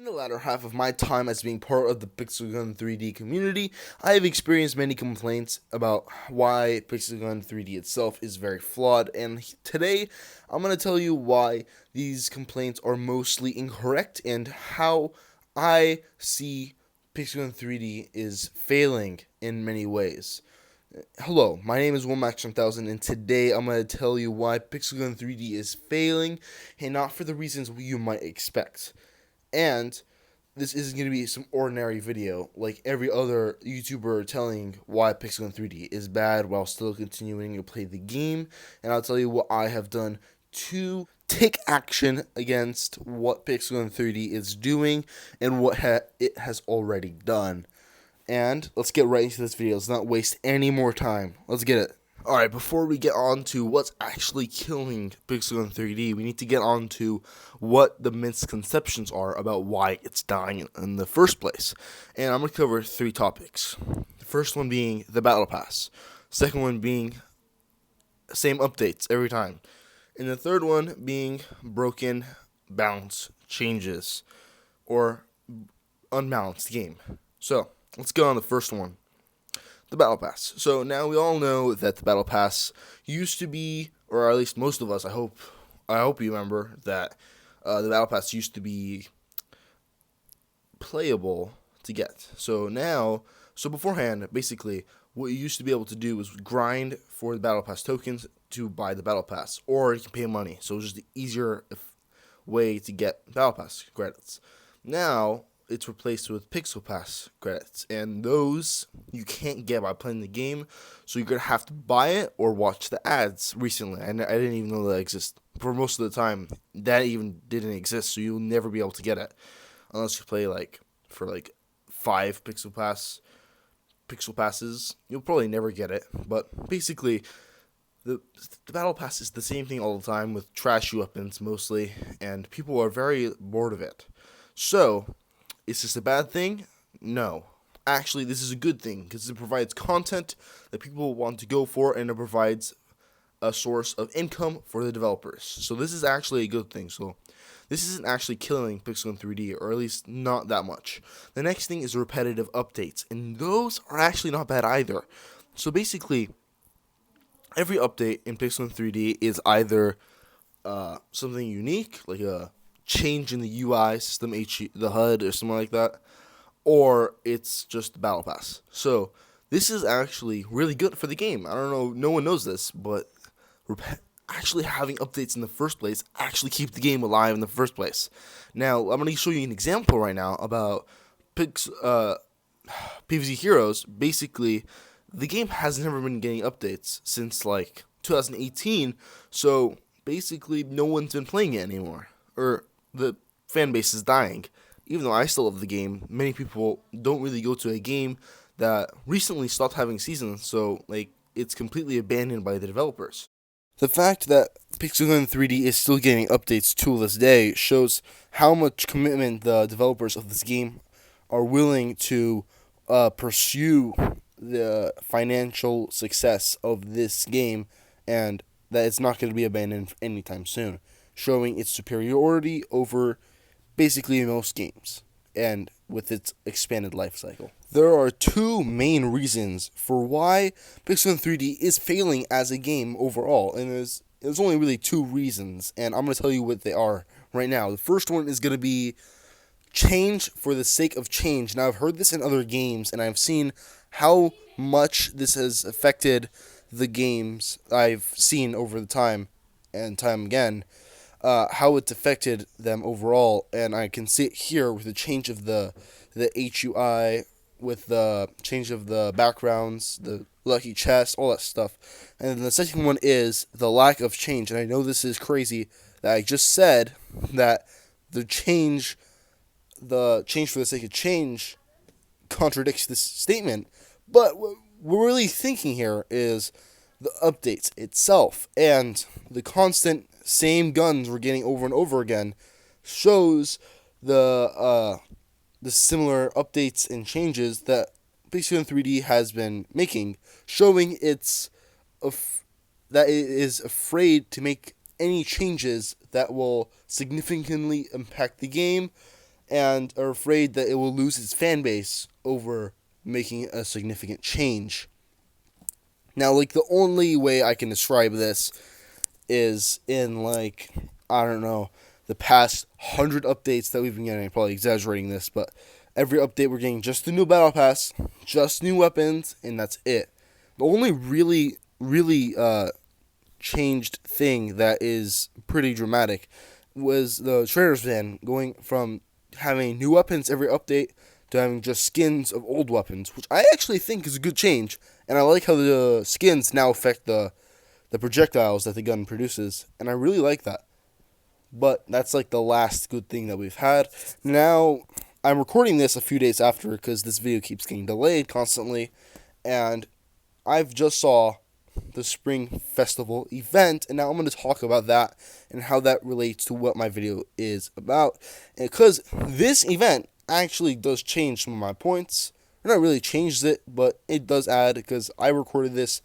In the latter half of my time as being part of the Pixel Gun 3D community, I have experienced many complaints about why Pixel Gun 3D itself is very flawed, and today I'm going to tell you why these complaints are mostly incorrect and how I see Pixel Gun 3D is failing in many ways. Hello, my name is Womax1000, and today I'm going to tell you why Pixel Gun 3D is failing, and not for the reasons you might expect. And this isn't going to be some ordinary video like every other YouTuber telling why Pixel Gun 3D is bad while still continuing to play the game. And I'll tell you what I have done to take action against what Pixel Gun 3D is doing and what it has already done. And let's get right into this video. Let's not waste any more time. Let's get it. Alright, before we get on to what's actually killing Pixel Gun 3D, we need to get on to what the misconceptions are about why it's dying in the first place. And I'm going to cover three topics. The first one being the Battle Pass. Second one being same updates every time. And the third one being broken balance changes or unbalanced game. So, let's go on the first one. The Battle Pass. So now we all know that the Battle Pass used to be, or at least most of us, I hope you remember that the Battle Pass used to be playable to get. So beforehand, basically, what you used to be able to do was grind for the Battle Pass tokens to buy the Battle Pass, or you can pay money. So it was just the easier way to get Battle Pass credits. Now it's replaced with Pixel Pass credits, and those you can't get by playing the game, so you're going to have to buy it or watch the ads recently. I didn't even know that existed. For most of the time, that even didn't exist, so you'll never be able to get it unless you play for 5 Pixel Passes. You'll probably never get it, but basically the Battle Pass is the same thing all the time with trash weapons mostly, and people are very bored of it. So is this a bad thing? No. Actually, this is a good thing because it provides content that people want to go for, and it provides a source of income for the developers. So this is actually a good thing. So this isn't actually killing Pixel Gun 3D, or at least not that much. The next thing is repetitive updates, and those are actually not bad either. So basically, every update in Pixel Gun 3D is either something unique, like a change in the UI system, the HUD or something like that, or it's just the Battle Pass. So this is actually really good for the game. I don't know, no one knows this, but actually having updates in the first place actually keep the game alive in the first place. Now I'm going to show you an example right now about PvZ Heroes. Basically, the game has never been getting updates since 2018, so basically no one's been playing it anymore, or the fan base is dying. Even though I still love the game, many people don't really go to a game that recently stopped having seasons, so it's completely abandoned by the developers. The fact that Pixel Gun 3D is still getting updates to this day shows how much commitment the developers of this game are willing to pursue the financial success of this game, and that it's not going to be abandoned anytime soon, showing its superiority over basically most games, and with its expanded life cycle. There are two main reasons for why Pixel Gun 3D is failing as a game overall, and there's only really two reasons, and I'm going to tell you what they are right now. The first one is going to be change for the sake of change. Now, I've heard this in other games, and I've seen how much this has affected the games I've seen over the time and time again, how it's affected them overall, and I can see it here with the change of the HUI, with the change of the backgrounds, the lucky chest, all that stuff. And then the second one is the lack of change, and I know this is crazy that I just said that the change for the sake of change contradicts this statement, but what we're really thinking here is the updates itself, and the constant same guns we're getting over and over again shows the similar updates and changes that Pixel Gun 3D has been making, showing that it is afraid to make any changes that will significantly impact the game and are afraid that it will lose its fan base over making a significant change. Now, like, the only way I can describe this is in, like, I don't know, the past 100 updates that we've been getting. I'm probably exaggerating this, but every update we're getting just the new battle pass, just new weapons, and that's it. The only really changed thing that is pretty dramatic was the Trader's Van going from having new weapons every update to having just skins of old weapons, which I actually think is a good change. And I like how the skins now affect the projectiles that the gun produces, and I really like that. But that's like the last good thing that we've had. Now, I'm recording this a few days after because this video keeps getting delayed constantly, and I've just saw the Spring Festival event, and now I'm going to talk about that and how that relates to what my video is about. Because this event actually does change some of my points. It not really changes it, but it does add, because I recorded this,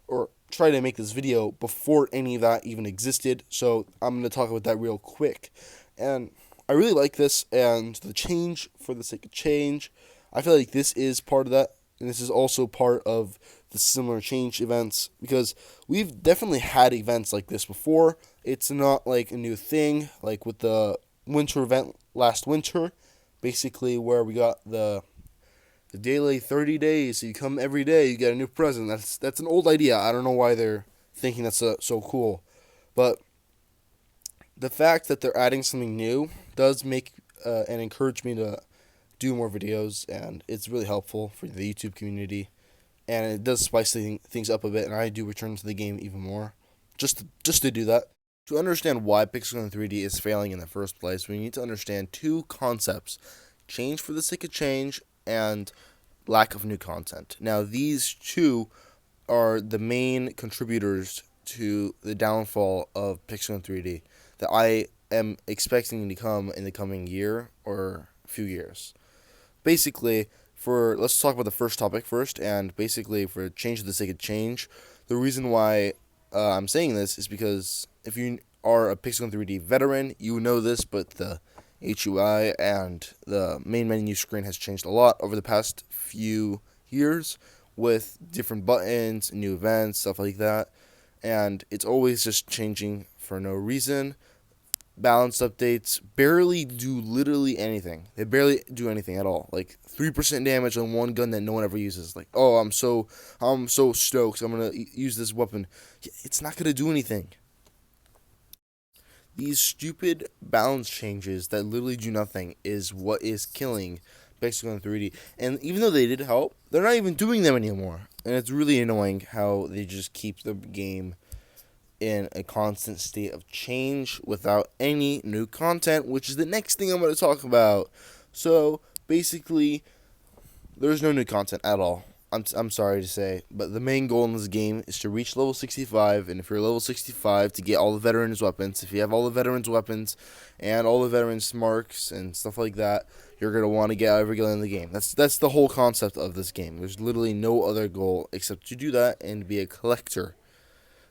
or try to make this video before any of that even existed, so I'm going to talk about that real quick. And I really like this, and the change for the sake of change, I feel like this is part of that, and this is also part of the similar change events, because we've definitely had events like this before. It's not like a new thing, like with the winter event last winter, basically where we got the daily 30 days, so you come every day, you get a new present. That's an old idea. I don't know why they're thinking that's so cool. But the fact that they're adding something new does make and encourage me to do more videos, and it's really helpful for the YouTube community. And it does spice things up a bit, and I do return to the game even more, just to do that. To understand why Pixel 3D is failing in the first place, we need to understand two concepts: change for the sake of change, and lack of new content. Now, these two are the main contributors to the downfall of Pixel 3D that I am expecting to come in the coming year or a few years. Basically, let's talk about the first topic first, and basically for change for the sake of change, the reason why I'm saying this is because if you are a Pixel 3D veteran, you know this, but the HUI and the main menu screen has changed a lot over the past few years with different buttons, new events, stuff like that. And it's always just changing for no reason. Balance updates barely do literally anything. They barely do anything at all. Like 3% damage on one gun that no one ever uses. Like, oh, I'm so stoked, I'm gonna use this weapon. It's not gonna do anything. These stupid balance changes that literally do nothing is what is killing Pixel 3D. And even though they did help, they're not even doing them anymore. And it's really annoying how they just keep the game in a constant state of change without any new content, which is the next thing I'm going to talk about. So, basically, there's no new content at all. I'm sorry to say, but the main goal in this game is to reach level 65, and if you're level 65, to get all the veterans weapons. If you have all the veterans weapons and all the veterans marks and stuff like that, you're going to want to get every gun in the game. That's the whole concept of this game. There's literally no other goal except to do that and be a collector.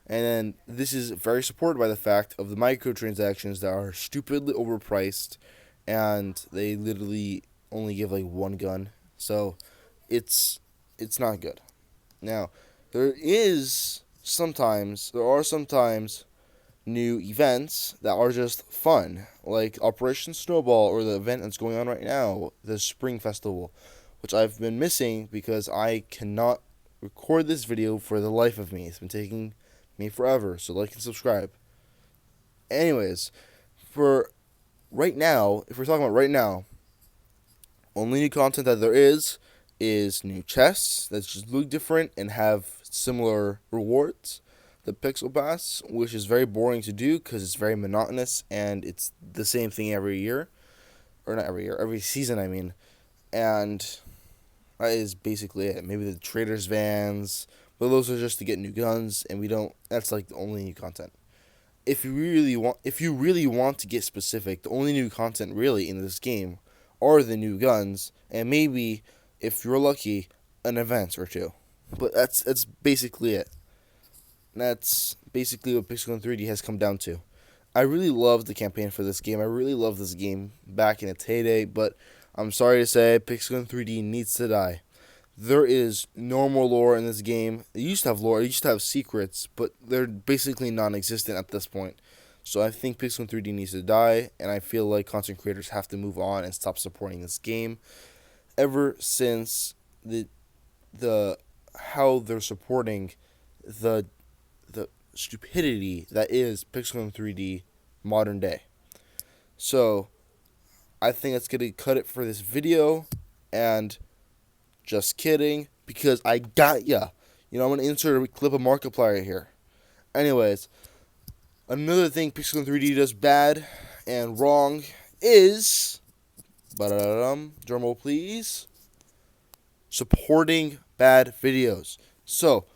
And then this is very supported by the fact of the microtransactions that are stupidly overpriced, and they literally only give like one gun. So it's not good. Now, there are sometimes new events that are just fun, like Operation Snowball, or the event that's going on right now, the Spring Festival, which I've been missing because I cannot record this video for the life of me. It's been taking me forever, so like and subscribe. Anyways, for right now, if we're talking about right now, only new content that there is new chests that just look different and have similar rewards. The Pixel Pass, which is very boring to do because it's very monotonous and it's the same thing every year. Or not every year, every season, I mean. And that is basically it. Maybe the Trader's Vans, but those are just to get new guns, and that's like the only new content. If you really want to get specific, the only new content really in this game are the new guns, and maybe, if you're lucky, an event or two. But that's basically it. That's basically what Pixel 3D has come down to. I really loved the campaign for this game. I really loved this game back in its heyday, but I'm sorry to say, Pixel 3D needs to die. There is no more lore in this game. It used to have lore, it used to have secrets, but they're basically non-existent at this point. So I think Pixel 3D needs to die, and I feel like content creators have to move on and stop supporting this game. Ever since the how they're supporting the the stupidity that is Pixel 3D modern day. So I think that's gonna cut it for this video, and just kidding, because I got ya. I'm gonna insert a clip of Markiplier here. Anyways, another thing Pixel 3D does bad and wrong is, drumroll please, supporting bad videos. So,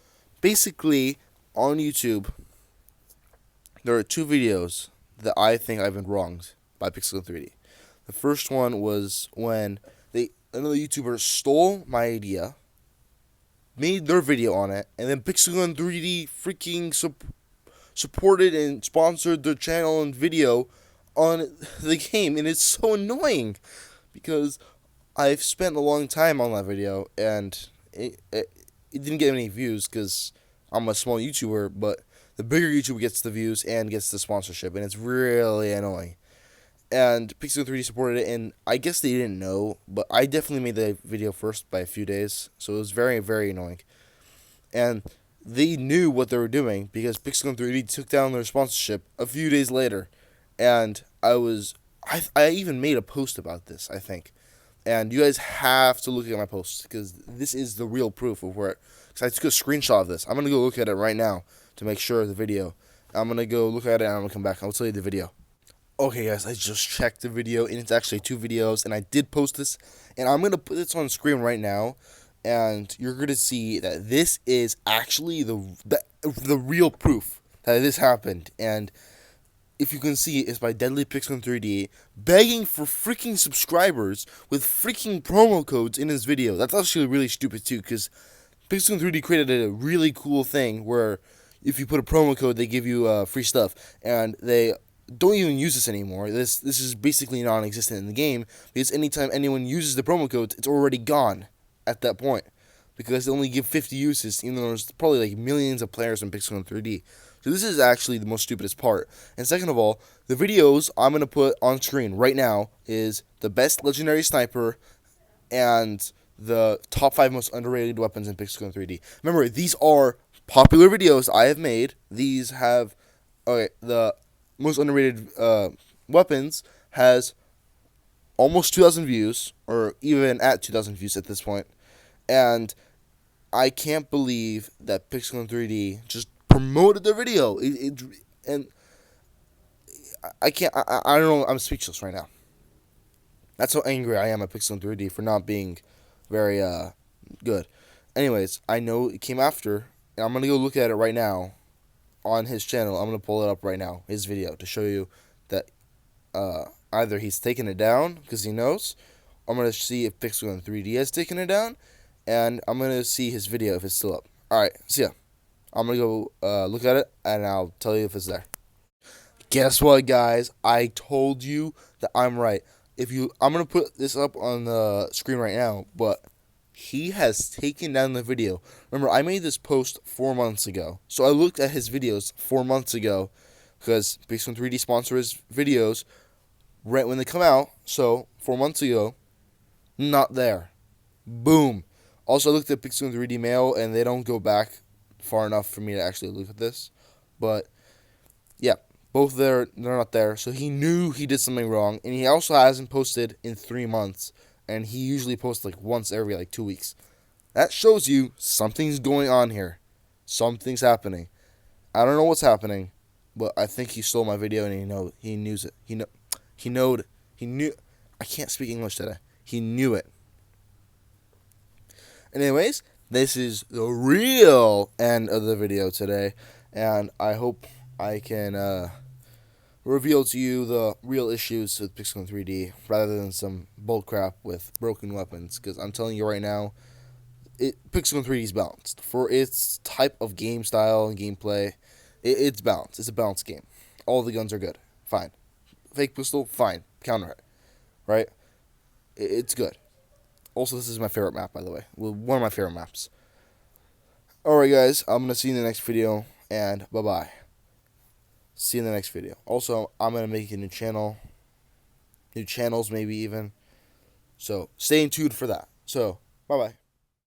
basically, on YouTube, there are two videos that I think I've been wronged by Pixel 3D. The first one was when another YouTuber stole my idea, made their video on it, and then Pixel 3D freaking supported and sponsored their channel and video on the game, and it's so annoying because I've spent a long time on that video, and it didn't get any views because I'm a small YouTuber, but the bigger YouTuber gets the views and gets the sponsorship, and it's really annoying. And Pixel 3D supported it, and I guess they didn't know, but I definitely made the video first by a few days, so it was very, very annoying. And they knew what they were doing because Pixel 3D took down their sponsorship a few days later, and I even made a post about this, I think. And you guys have to look at my post because this is the real proof of where. Because I took a screenshot of this. I'm gonna go look at it right now to make sure of the video. I'm gonna go look at it and I'm gonna come back. I'll tell you the video. Okay, guys, I just checked the video, and it's actually 2 videos, and I did post this, and I'm going to put this on screen right now, and you're going to see that this is actually the real proof that this happened, and if you can see, it's by Deadly Pixel 3D, begging for freaking subscribers with freaking promo codes in his video. That's actually really stupid, too, because Pixel 3D created a really cool thing where if you put a promo code, they give you free stuff, and they don't even use this anymore. This is basically non-existent in the game because anytime anyone uses the promo code, it's already gone at that point because they only give 50 uses, even though there's probably like millions of players on Pixel 3D. So this is actually the most stupidest part. And second of all, the videos I'm going to put on screen right now is the best legendary sniper and the top 5 most underrated weapons in Pixel 3D. Remember, these are popular videos I have made. These have the most underrated weapons has almost 2,000 views, or even at 2,000 views at this point. And I can't believe that Pixel 3D just promoted the video. And I can't. I don't know. I'm speechless right now. That's how angry I am at Pixel 3D for not being very good. Anyways, I know it came after, and I'm gonna go look at it right now on his channel. I'm going to pull it up right now, his video, to show you that either he's taken it down because he knows, or I'm going to see if Pixel 3D has taken it down, and I'm going to see his video if it's still up. Alright, see ya. I'm going to go look at it, and I'll tell you if it's there. Guess what, guys? I told you that I'm right. I'm going to put this up on the screen right now, but he has taken down the video. Remember, I made this post 4 months ago. So I looked at his videos 4 months ago because Pixel 3D sponsors his videos right when they come out. So 4 months ago, not there. Boom. Also, I looked at Pixel 3D mail, and they don't go back far enough for me to actually look at this. But yeah, both they're not there. So he knew he did something wrong, and he also hasn't posted in 3 months. And he usually posts like once every 2 weeks. That shows you something's going on here. Something's happening. I don't know what's happening, but I think he stole my video and he knew it. I can't speak English today. He knew it. Anyways, this is the real end of the video today, and I hope I can reveal to you the real issues with Pixel 3D rather than some bullcrap with broken weapons, because I'm telling you right now, Pixel 3D is balanced. For its type of game style and gameplay, it's balanced. It's a balanced game. All the guns are good. fine. Fake pistol, fine. Counter it, right? It's good. Also, this is my favorite map, by the way. Well, one of my favorite maps. Alright, guys, I'm going to see you in the next video, and bye-bye. See you in the next video. Also, I'm going to make a new channel. New channels, maybe even. So, stay tuned for that. So, bye-bye.